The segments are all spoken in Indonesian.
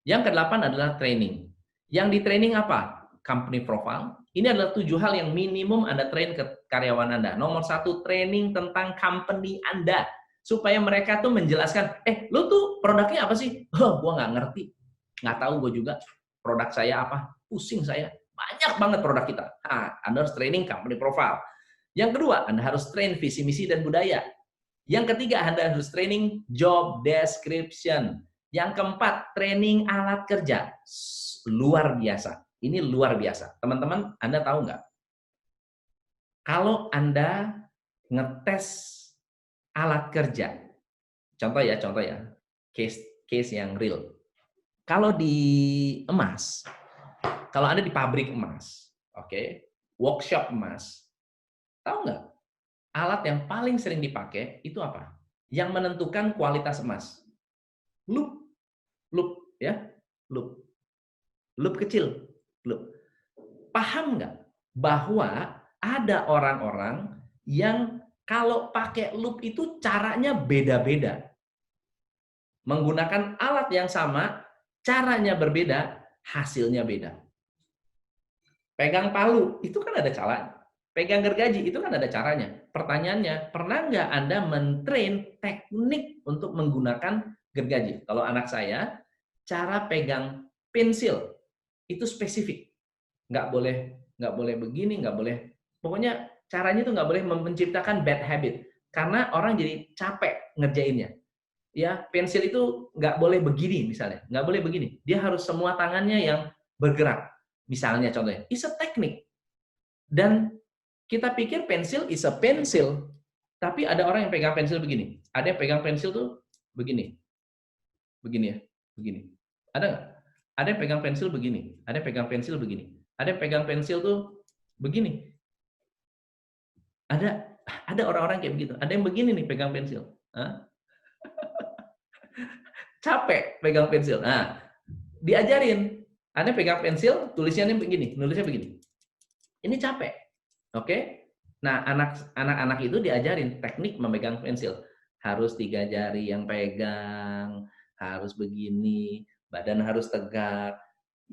Yang kedelapan adalah training. Yang di training apa? Company profile. Ini adalah 7 hal yang minimum Anda train ke karyawan Anda. Nomor 1, training tentang company Anda. Supaya mereka tuh menjelaskan, lu tuh produknya apa sih? Gua nggak ngerti. Nggak tahu gue juga. Produk saya apa? Pusing saya. Banyak banget produk kita. Anda harus training company profile. Yang kedua, Anda harus train visi, misi, dan budaya. Yang ketiga, Anda harus training job description. Yang keempat, training alat kerja. Luar biasa. Ini luar biasa. Teman-teman, Anda tahu nggak? Kalau Anda ngetes alat kerja, contoh ya, case yang real. Kalau di emas, kalau Anda di pabrik emas, oke, workshop emas, tahu nggak? Alat yang paling sering dipakai itu apa? Yang menentukan kualitas emas. Loop, loop, ya, loop. Loop kecil, loop. Paham nggak bahwa ada orang-orang yang kalau pakai loop itu caranya beda-beda. Menggunakan alat yang sama, caranya berbeda, hasilnya beda. Pegang palu, itu kan ada caranya. Pegang gergaji, itu kan ada caranya. Pertanyaannya, pernah nggak Anda mentrain teknik untuk menggunakan gergaji? Kalau anak saya, cara pegang pensil, itu spesifik. Nggak boleh begini, nggak boleh. Pokoknya caranya itu nggak boleh menciptakan bad habit. Karena orang jadi capek ngerjainnya. Ya, pensil itu nggak boleh begini misalnya, nggak boleh begini. Dia harus semua tangannya yang bergerak. Misalnya contohnya, is a teknik. Dan kita pikir pensil is a pencil, tapi ada orang yang pegang pensil begini. Ada yang pegang pensil tuh begini, begini ya, begini. Ada nggak? Ada yang pegang pensil begini, ada yang pegang pensil begini, ada yang pegang pensil tuh begini. Ada orang-orang kayak begitu. Ada yang begini nih pegang pensil. Hah? Capek pegang pensil. Nah, diajarin. Anda pegang pensil, tulisannya begini, nulisnya begini. Ini capek. Oke? Nah, anak-anak itu diajarin teknik memegang pensil. Harus 3 jari yang pegang, harus begini, badan harus tegak.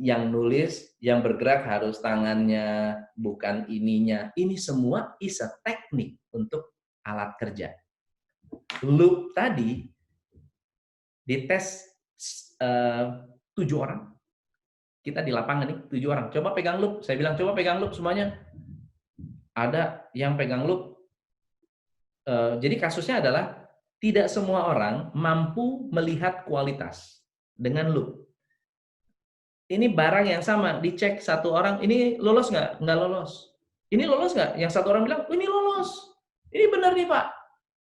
Yang nulis, yang bergerak harus tangannya, bukan ininya. Ini semua is a teknik untuk alat kerja. Loop tadi dites 7 orang. Kita di lapangan nih, 7 orang. Coba pegang loop. Saya bilang, coba pegang loop semuanya. Ada yang pegang loop. Jadi kasusnya adalah tidak semua orang mampu melihat kualitas dengan loop. Ini barang yang sama, dicek satu orang, ini lolos nggak? Nggak lolos. Ini lolos nggak? Yang satu orang bilang, ini lolos. Ini benar nih Pak.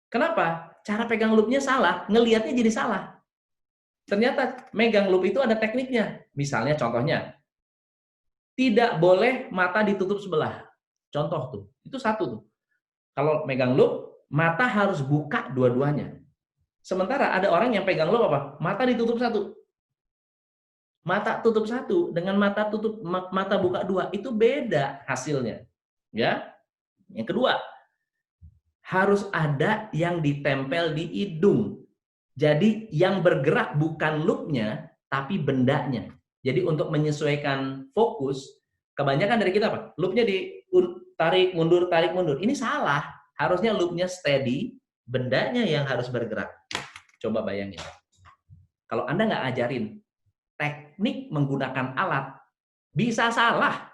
Kenapa? Cara pegang loopnya salah, ngelihatnya jadi salah. Ternyata megang loop itu ada tekniknya. Misalnya contohnya, tidak boleh mata ditutup sebelah. Contoh tuh, itu satu tuh. Kalau megang loop, mata harus buka dua-duanya. Sementara ada orang yang pegang loop apa? Mata ditutup satu. Mata tutup satu dengan mata buka dua itu beda hasilnya. Ya. Yang kedua, harus ada yang ditempel di hidung. Jadi yang bergerak bukan loopnya, tapi bendanya. Jadi untuk menyesuaikan fokus, kebanyakan dari kita apa? Loopnya tarik mundur, tarik mundur. Ini salah. Harusnya loopnya steady, bendanya yang harus bergerak. Coba bayangin. Kalau Anda nggak ajarin teknik menggunakan alat, bisa salah.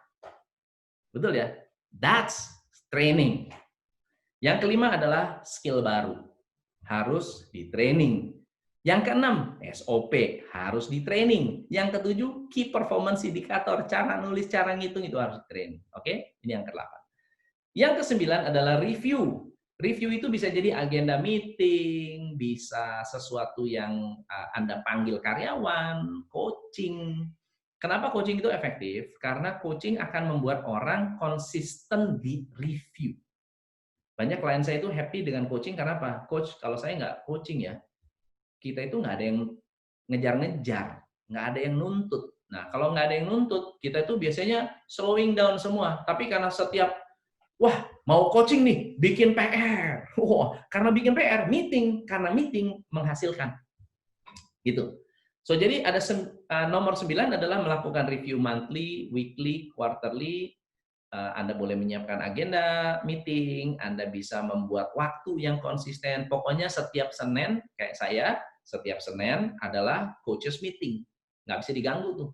Betul ya? That's training. Yang kelima adalah skill baru. Harus di-training. Yang keenam, SOP, harus di-training. Yang ketujuh, key performance indicator, cara nulis, cara ngitung itu harus di-training. Oke? Ini yang ke-8. Yang ke-9 adalah review. Review itu bisa jadi agenda meeting, bisa sesuatu yang Anda panggil karyawan, coaching. Kenapa coaching itu efektif? Karena coaching akan membuat orang konsisten di review. Banyak klien saya itu happy dengan coaching karena apa? Coach, kalau saya nggak coaching ya, kita itu nggak ada yang ngejar-ngejar, nggak ada yang nuntut. Nah, kalau nggak ada yang nuntut, kita itu biasanya slowing down semua. Tapi karena setiap, wah, mau coaching nih, bikin PR. Wah, karena bikin PR, meeting. Karena meeting menghasilkan. Gitu. So, jadi ada nomor 9 adalah melakukan review monthly, weekly, quarterly. Anda boleh menyiapkan agenda meeting, Anda bisa membuat waktu yang konsisten. Pokoknya setiap Senin, kayak saya, setiap Senin adalah coaches meeting. Nggak bisa diganggu tuh.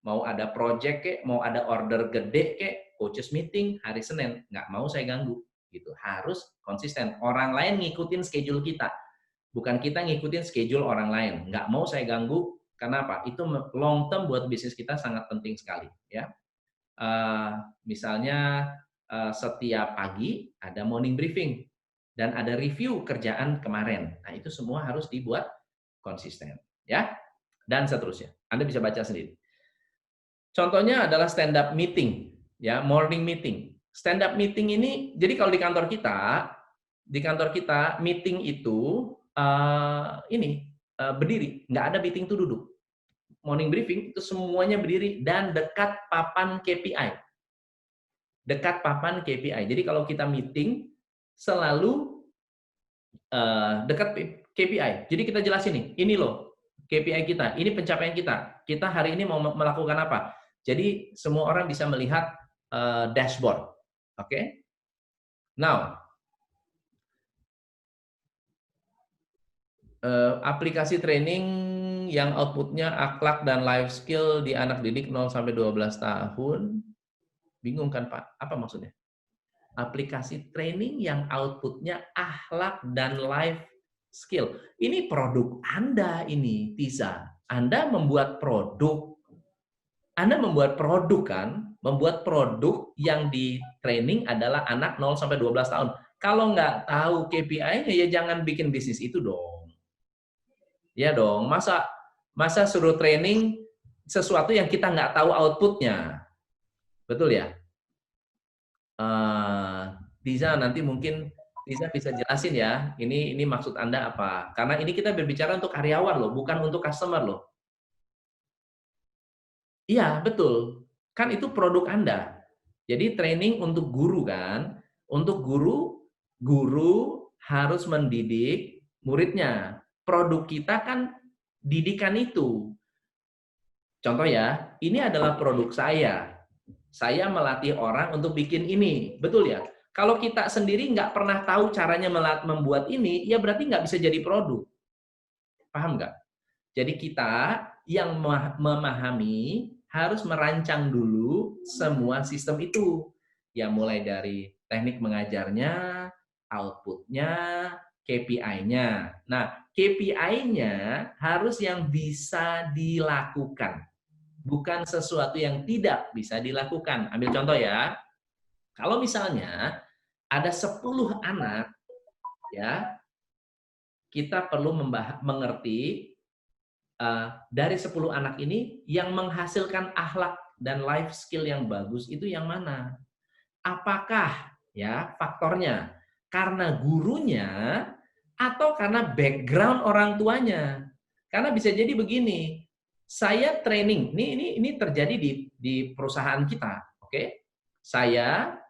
Mau ada project kek, mau ada order gede kek, coaches meeting hari Senin. Nggak mau saya ganggu. Gitu. Harus konsisten. Orang lain ngikutin schedule kita. Bukan kita ngikutin schedule orang lain. Nggak mau saya ganggu. Karena apa? Itu long term buat bisnis kita sangat penting sekali. Ya. Misalnya setiap pagi ada morning briefing dan ada review kerjaan kemarin. Nah, itu semua harus dibuat konsisten, ya. Dan seterusnya. Anda bisa baca sendiri. Contohnya adalah stand up meeting, ya, morning meeting. Stand up meeting ini, jadi kalau di kantor kita meeting itu berdiri, nggak ada meeting itu duduk. Morning briefing itu semuanya berdiri dan dekat papan KPI. Dekat papan KPI. Jadi kalau kita meeting selalu dekat KPI. Jadi kita jelasin nih, ini loh KPI kita, ini pencapaian kita. Kita hari ini mau melakukan apa? Jadi semua orang bisa melihat dashboard. Oke? Now, aplikasi training yang outputnya akhlak dan life skill di anak didik 0 sampai 12 tahun. Bingung kan Pak? Apa maksudnya? Aplikasi training yang outputnya akhlak dan life skill. Ini produk Anda ini, Tiza. Anda membuat produk kan? Membuat produk yang di training adalah anak 0 sampai 12 tahun. Kalau nggak tahu KPI-nya ya jangan bikin bisnis itu dong. Ya dong, masa suruh training sesuatu yang kita nggak tahu outputnya. Betul ya? Tiza nanti mungkin Tiza bisa jelasin ya, ini maksud Anda apa? Karena ini kita berbicara untuk karyawan loh, bukan untuk customer loh. Iya, betul. Kan itu produk Anda. Jadi training untuk guru kan, untuk guru harus mendidik muridnya. Produk kita kan didikan itu. Contoh ya, ini adalah produk saya. Saya melatih orang untuk bikin ini. Betul ya? Kalau kita sendiri nggak pernah tahu caranya membuat ini, ya berarti nggak bisa jadi produk. Paham nggak? Jadi kita yang memahami harus merancang dulu semua sistem itu. Ya mulai dari teknik mengajarnya, outputnya, KPI-nya. Nah, KPI-nya harus yang bisa dilakukan. Bukan sesuatu yang tidak bisa dilakukan. Ambil contoh ya. Kalau misalnya ada 10 anak, ya, kita perlu mengerti dari 10 anak ini yang menghasilkan akhlak dan life skill yang bagus itu yang mana? Apakah ya faktornya karena gurunya atau karena background orang tuanya? Karena bisa jadi begini, saya training, ini terjadi di perusahaan kita, oke? Saya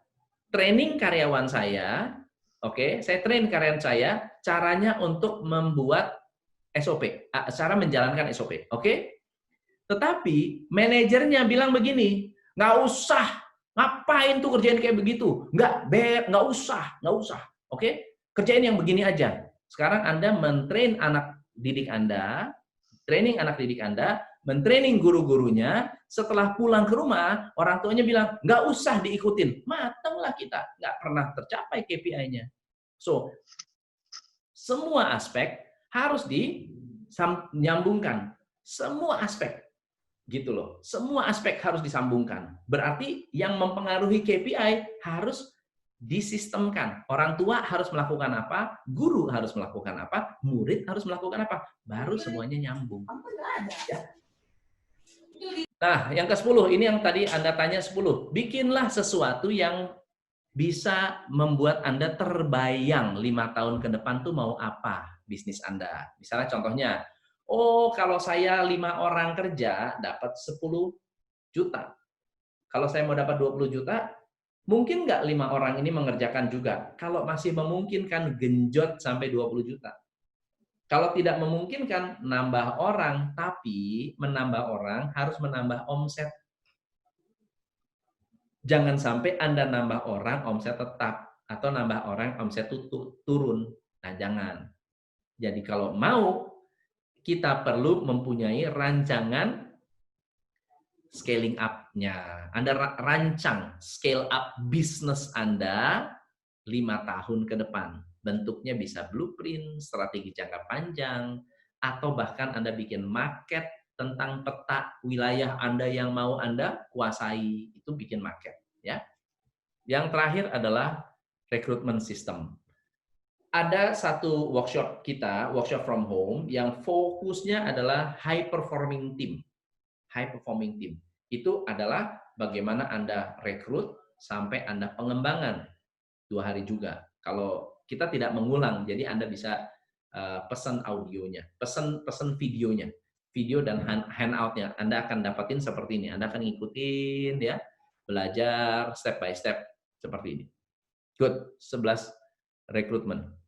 training karyawan saya, oke? Saya train karyawan saya caranya untuk membuat SOP, cara menjalankan SOP, oke? Tetapi manajernya bilang begini, nggak usah, ngapain tuh kerjain kayak begitu? Nggak usah, oke? Kerjain yang begini aja. Sekarang Anda mentrain anak didik Anda, training anak didik Anda, mentraining guru-gurunya, setelah pulang ke rumah, orang tuanya bilang, nggak usah diikutin. Matenglah kita, nggak pernah tercapai KPI-nya. So, semua aspek harus disambungkan. Semua aspek. Gitu loh. Semua aspek harus disambungkan. Berarti yang mempengaruhi KPI harus disistemkan. Orang tua harus melakukan apa, guru harus melakukan apa, murid harus melakukan apa. Baru semuanya nyambung. Nah, yang ke-10, ini yang tadi Anda tanya 10. Bikinlah sesuatu yang bisa membuat Anda terbayang 5 tahun ke depan tuh mau apa bisnis Anda. Misalnya contohnya, oh kalau saya 5 orang kerja dapat 10 juta. Kalau saya mau dapat 20 juta, mungkin nggak 5 orang ini mengerjakan juga? Kalau masih memungkinkan genjot sampai 20 juta. Kalau tidak memungkinkan nambah orang, tapi menambah orang harus menambah omset. Jangan sampai Anda nambah orang omset tetap atau nambah orang omset turun. Nah, jangan. Jadi kalau mau kita perlu mempunyai rancangan scaling up-nya. Anda rancang scale up bisnis Anda 5 tahun ke depan. Bentuknya bisa blueprint, strategi jangka panjang, atau bahkan Anda bikin market tentang peta wilayah Anda yang mau Anda kuasai. Itu bikin market. Ya. Yang terakhir adalah rekrutmen system. Ada satu workshop kita, workshop from home, yang fokusnya adalah high performing team. High performing team. Itu adalah bagaimana Anda rekrut sampai Anda pengembangan 2 hari juga. Kalau kita tidak mengulang, jadi Anda bisa pesan audionya, pesan videonya, video dan handout-nya. Anda akan dapatin seperti ini. Anda akan ngikutin ya, belajar step by step seperti ini. Good, 11 rekrutmen.